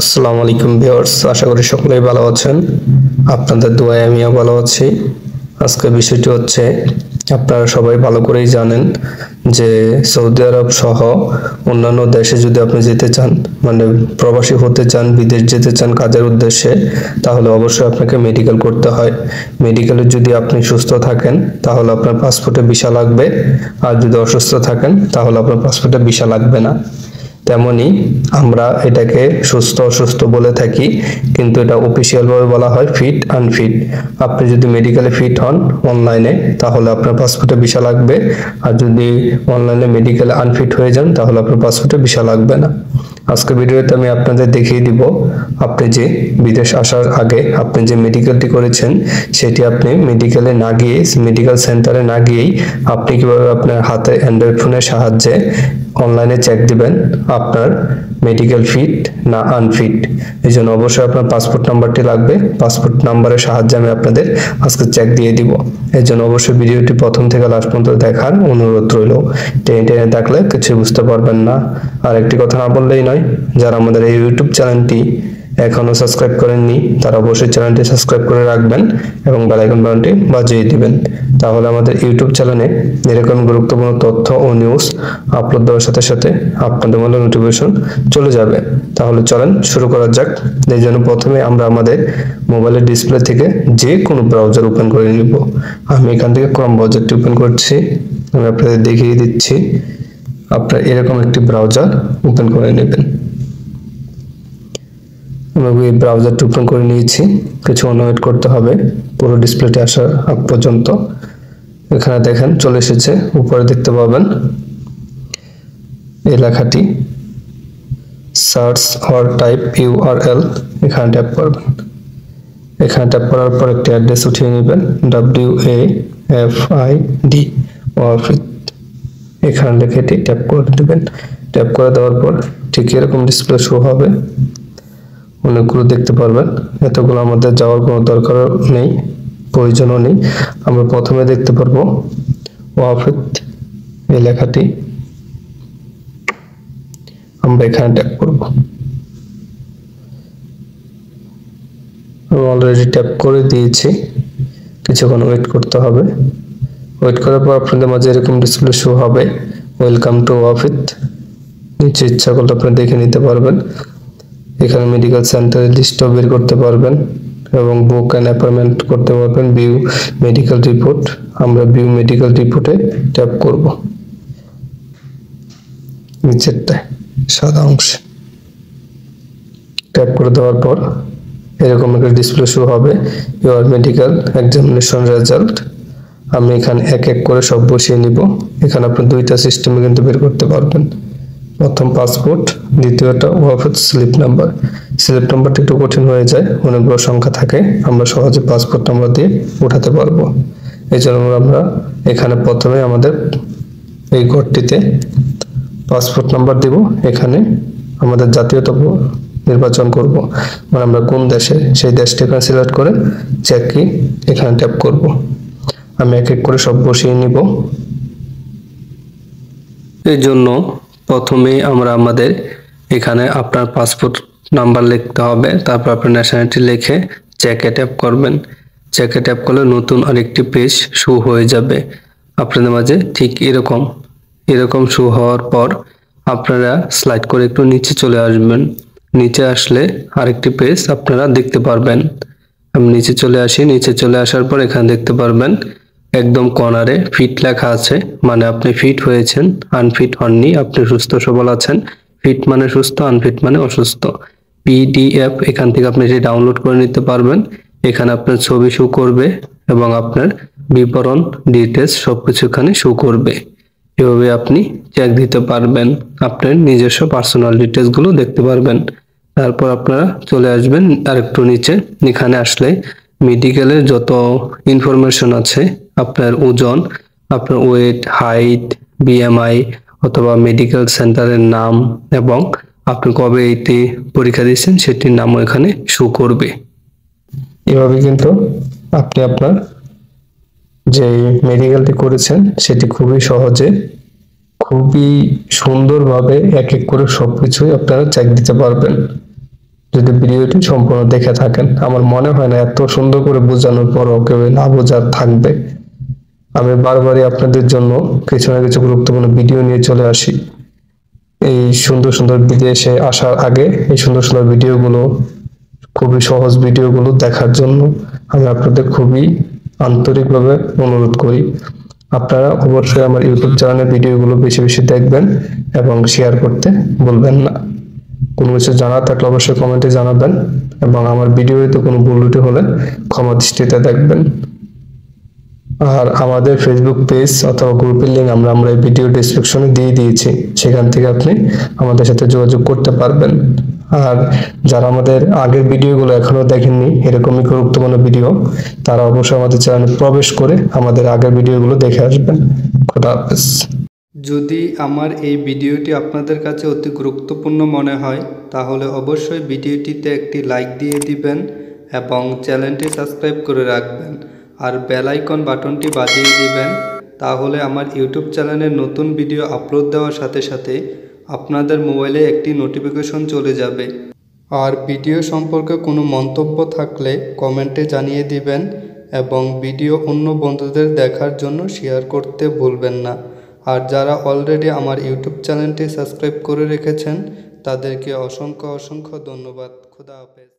আসসালামু আলাইকুম ভিউয়ার্স, আশা করি সকলেই ভালো আছেন। আপনাদের দোয়ায় আমিও ভালো আছি। আজকের বিষয়টি হচ্ছে, আপনারা সবাই ভালো করেই জানেন যে সৌদি আরব সহ অন্যান্য দেশে যদি আপনি যেতে চান, মানে প্রবাসী হতে চান, বিদেশ যেতে চান কাজের উদ্দেশ্যে, তাহলে অবশ্যই আপনাকে মেডিকেল করতে হয়। মেডিকেলে যদি আপনি সুস্থ থাকেন তাহলে আপনার পাসপোর্টে ভিসা লাগবে, আর যদি অসুস্থ থাকেন তাহলে আপনার পাসপোর্টে ভিসা লাগবে না। তেমনি আমরা এটাকে সুস্থ অসুস্থ বলে থাকি, কিন্তু এটা অফিসিয়াল ভাবে বলা হয় ফিট আনফিট। আপনি যদি মেডিকেলে ফিট হন অনলাইনে, তাহলে আপনার পাসপোর্টে ভিসা লাগবে, আর যদি অনলাইনে মেডিকেলে আনফিট হয়ে যান তাহলে আপনার পাসপোর্টে ভিসা লাগবে না। আজকে ভিডিওতে আমি আপনাদের দেখিয়ে দিব, আপনি যে বিদেশ আসার আগে আপনি যে মেডিকেলটি করেছেন সেটি আপনি মেডিকেলে না গিয়ে, মেডিকেল সেন্টারে না গিয়েই আপনি কিভাবে আপনার হাতে অ্যান্ড্রয়েড ফোনের সাহায্যে অনলাইনে চেক দিবেন আপনার মেডিকেল ফিট না আনফিট। এই জন্য অবশ্যই আপনার পাসপোর্ট নাম্বারটি লাগবে। পাসপোর্ট নাম্বারের সাহায্যে আমি আপনাদের আজকে চেক দিয়ে দিব। এর জন্য অবশ্যই ভিডিওটি প্রথম থেকে লাস্ট পর্যন্ত দেখার অনুরোধ রইল। টেনে টেনে দেখলে কিছু বুঝতে পারবেন না। আর একটি কথা না বললেই নয়, যারা আমাদের এই ইউটিউব চ্যানেলটি এখনো সাবস্ক্রাইব করেননি তারা অবশ্যই চ্যানেলটি সাবস্ক্রাইব করে রাখবেন এবং বেল আইকন বাটনটি বাজিয়ে দিবেন। তাহলে আমাদের ইউটিউব চ্যানেলে এরকম গুরুত্বপূর্ণ তথ্য ও নিউজ আপলোড দেওয়ার সাথে সাথে আপনাদের মধ্যে নোটিফিকেশন চলে যাবে। তাহলে চলেন শুরু করা যাক। এই জন্য প্রথমে আমরা আমাদের মোবাইলের ডিসপ্লে থেকে যে কোনো ব্রাউজার ওপেন করে নিব। আমি এখান থেকে ক্রোম ব্রাউজারটি ওপেন করছি, আমি আপনাদের দেখিয়ে দিচ্ছি। আপনারা এরকম একটি ব্রাউজার ওপেন করে নেবেন। আমি এই ব্রাউজারটি ওপেন করে নিয়েছি, কিছু ওয়েট করতে হবে পুরো ডিসপ্লেতে আসার আগ পর্যন্ত। এখানে দেখেন চলে এসেছে, উপরে দেখতে পাবেন এই লেখাটি সার্চ অর টাইপ ইউআরএল, এখানে ট্যাপ করবেন। এখানে ট্যাপ করার পর একটি অ্যাড্রেস উঠিয়ে নেবেন, WAFID ওয়াফিদ, এখানে লিখে এটি ট্যাপ করে দেবেন। ট্যাপ করে দেওয়ার পর ঠিক এরকম ডিসপ্লে শো হবে, অনেকগুলো দেখতে পারবেন। এতগুলো আমাদের যাওয়ার কোনো দরকার নেই, প্রয়োজনও নেই। আমরা প্রথমে দেখতে পারবো ওয়াফিদ এই লেখাটি, আমরা এখানে ট্যাপ করব। আমি অলরেডি ট্যাপ করে দিয়েছি, কিছুক্ষণ ওয়েট করতে হবে। ওয়েট করার পর আপনাদের মাঝে এরকম ডিসপ্লে শো হবে, ওয়েলকাম টু ওয়াফিদ। নিচে ইচ্ছা করলে আপনি দেখে নিতে পারবেন। এখানে মেডিকেল সেন্টারের লিস্টও বের করতে পারবেন এবং বুক অ্যান্ড অ্যাপয়েন্টমেন্ট করতে পারবেন। ভিউ মেডিকেল রিপোর্ট, আমরা ভিউ মেডিকেল রিপোর্টে ট্যাপ করব, নিচেরটায় সাদা অংশে ট্যাপ করে দেওয়ার পর এরকম একটা ডিসপ্লে শো হবে, ইউর মেডিকেল এক্সামিনেশন রেজাল্ট। আমি এখানে এক এক করে সব বসিয়ে নিব। এখানে আপনি দুইটা সিস্টেমে কিন্তু বের করতে পারবেন, প্রথম পাসপোর্ট, দ্বিতীয়টা ওয়াফিদ স্লিপ নাম্বার। স্লিপ নাম্বারটা একটু কঠিন হয়ে যায়, অনেকগুলো সংখ্যা থাকে, আমরা সহজে পাসপোর্ট নাম্বার দিয়ে উঠাতে পারবো। এই জন্য আমরা এখানে প্রথমে আমাদের এই ঘরটিতে পাসপোর্ট নাম্বার দিব। এখানে আমাদের জাতীয়তা নির্বাচন করব, মানে আমরা কোন দেশে, সেই দেশটা এখানে সিলেক্ট করে চেক কি এখানে ট্যাপ করব। আমি এক এক করে সব বসিয়ে নিব। এই জন্য প্রথমে আমরা আমাদের এখানে আপনার পাসপোর্ট নাম্বার লিখতে হবে, তারপর আপনার ন্যাশনালিটি লিখে চেকে ট্যাপ করবেন। চেকে ট্যাপ করলে নতুন আরেকটি পেজ শো হয়ে যাবে আপনাদের মাঝে। ঠিক এরকম শো হওয়ার পর আপনারা স্লাইড করে একটু নিচে চলে আসবেন। নিচে আসলে আরেকটি পেজ আপনারা দেখতে পারবেন। আমি নিচে চলে আসি, নিচে চলে আসার পর এখানে দেখতে পারবেন একদম কর্নারে ফিট লেখা আছে, মানে আপনি ফিট হয়েছেন, আনফিট হননি, আপনি সুস্থ সবল আছেন। ফিট মানে সুস্থ, আনফিট মানে অসুস্থ। PDF এখান থেকে আপনি এটি ডাউনলোড করে নিতে পারবেন। এখানে আপনার ছবি শো করবে এবং আপনার বিবরণ, ডিটেলস সবকিছু এখানে শো করবে। এভাবে আপনি চেক দিতে পারবেন, আপনার নিজস্ব পার্সোনাল ডিটেলস গুলো দেখতে পারবেন। তারপর আপনারা চলে আসবেন আরেকটু নিচে। এখানে আসলে মেডিকেলের যত ইনফরমেশন আছে, আপনার ওজন, আপনার ওয়েট, হাইট, BMI অথবা মেডিকেল সেন্টারের নাম এবং আপনি কবে এটি পরীক্ষা দিয়েছেন সেটির নামও এখানে শো করবে। এভাবে কিন্তু আপনি আপনার যে মেডিকেলটি করেছেন সেটি খুবই সহজে, খুবই সুন্দরভাবে এক এক করে সবকিছুই আপনারা চেক দিতে পারবেন। যদি ভিডিওটি সম্পূর্ণ দেখে থাকেন। আমার মনে হয় না এত সুন্দর করে বোঝানোর পরও কেউ না বোঝার থাকবে। আমি বারবারই আপনাদের জন্য কিছু না কিছু গুরুত্বপূর্ণ ভিডিও নিয়ে চলে আসি। এই সুন্দর সুন্দর বিদেশে আসার আগে এই সুন্দর সুন্দর ভিডিওগুলো, খুবই সহজ ভিডিওগুলো দেখার জন্য আমি আপনাদের খুবই আন্তরিকভাবে অনুরোধ করি। আপনারা অবশ্যই আমার ইউটিউব চ্যানেলের ভিডিওগুলো বেশি বেশি দেখবেন এবং শেয়ার করতে ভুলবেন না। কোনো কিছু জানার থাকলে অবশ্যই কমেন্টে জানাবেন এবং আমার ভিডিওতে কোনো ভুল ত্রুটি হলে ক্ষমা দৃষ্টিতে দেখবেন। আর আমাদের ফেসবুক পেজ অথবা গ্রুপের লিঙ্ক আমরা এই ভিডিও ডেসক্রিপশনে দিয়ে দিয়েছি, সেখান থেকে আপনি আমাদের সাথে যোগাযোগ করতে পারবেন। আর যারা আমাদের আগের ভিডিওগুলো এখনো দেখেননি, এরকমই গুরুত্বপূর্ণ ভিডিও, তারা অবশ্যই আমাদের চ্যানেলে প্রবেশ করে আমাদের আগের ভিডিওগুলো দেখে আসবেন। খোদা হাফেজ। যদি আমার এই ভিডিওটি আপনাদের কাছে অতি গুরুত্বপূর্ণ মনে হয় তাহলে অবশ্যই ভিডিওটিতে একটি লাইক দিয়ে দিবেন এবং চ্যানেলটি সাবস্ক্রাইব করে রাখবেন আর বেল আইকন বাটনটি বাজিয়ে দিবেন। তাহলে আমার ইউটিউব চ্যানেলে নতুন ভিডিও আপলোড দেওয়ার সাথে সাথে আপনাদের মোবাইলে একটি নোটিফিকেশন চলে যাবে। আর ভিডিও সম্পর্কে কোনো মন্তব্য থাকলে কমেন্টে জানিয়ে দিবেন এবং ভিডিও অন্য বন্ধুদের দেখার জন্য শেয়ার করতে ভুলবেন না। আর যারা অলরেডি আমার ইউটিউব চ্যানেলটি সাবস্ক্রাইব করে রেখেছেন তাদেরকে অসংখ্য অসংখ্য ধন্যবাদ। খোদা হাফেজ।